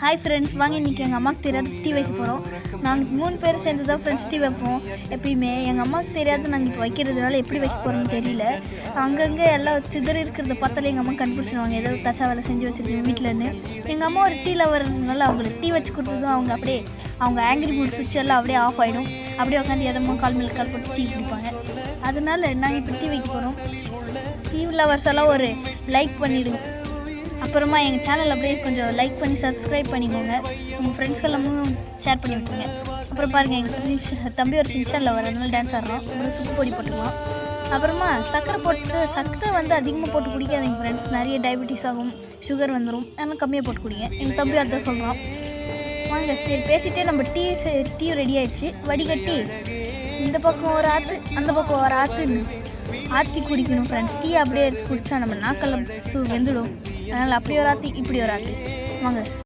Hi friends, வாங்க இன்றைக்கி எங்கள் அம்மாவுக்கு தெரியாது டீ வைக்க போகிறோம். நாங்கள் 3 பேர் சேர்ந்து தான் ஃப்ரெண்ட்ஸ் டீ வைப்போம். எப்பயுமே எங்கள் அம்மாவுக்கு தெரியாது நாங்கள் இப்போ வைக்கிறதுனால எப்படி வைக்க போகிறோம்னு தெரியல. அங்கங்கே எல்லாம் சிதறி இருக்கிறத பார்த்தாலே எங்கள் அம்மா கண்டுபிடிச்சிடுவாங்க ஏதோ தச்சா வேலை செஞ்சு வச்சுருக்கேன் வீட்டிலன்னு. எங்கள் அம்மா ஒரு டீ லவர்னால அவங்களுக்கு டீ வச்சு கொடுத்ததும் அவங்க ஆங்கிரி மூட் சுவிட்ச் எல்லாம் அப்படியே ஆஃப் ஆகிடும். அப்படியே உட்காந்து எதமோ கால் மேல் கால் போட்டு டீ குடிப்பாங்க. அதனால நாங்கள் இப்போ டீ வைக்க போகிறோம். டீ லவர்ஸ் எல்லாம் ஒரு லைக் பண்ணிவிடுங்க. அப்புறமா எங்கள் சேனல் அப்படியே கொஞ்சம் லைக் பண்ணி சப்ஸ்கிரைப் பண்ணிக்கோங்க. உங்கள் ஃப்ரெண்ட்ஸ்க்கெல்லாமும் ஷேர் பண்ணி விட்டுருங்க. அப்புறம் பாருங்கள், எங்கள் தம்பி ஒரு சின்சானில் வரனால டான்ஸ் ஆடுறோம். அப்புறம் சுக்கு பொடி போட்டுக்கலாம். அப்புறமா சர்க்கரை வந்து அதிகமாக போட்டு குடிக்காதீங்க ஃப்ரெண்ட்ஸ், நிறைய டயபெட்டிஸ் ஆகும், சுகர் வந்துடும். அதனால் கம்மியாக போட்டு குடிங்க. எங்கள் தம்பி அதான் சொல்கிறான். வாங்க சரி பேசிகிட்டே நம்ம டீ ரெடி ஆயிடுச்சு. வடிகட்டி இந்த பக்கம் ஒரு ஆற்று அந்த பக்கம் ஒரு ஆற்றி குடிக்கணும் ஃப்ரெண்ட்ஸ். டீ அப்படியே எடுத்து குடித்தா நம்ம நாக்கெல்லாம் வெந்துடும். அதனால் அப்படி ஒரு ஆற்றி இப்படி ஒரு ஆற்றி வாங்க.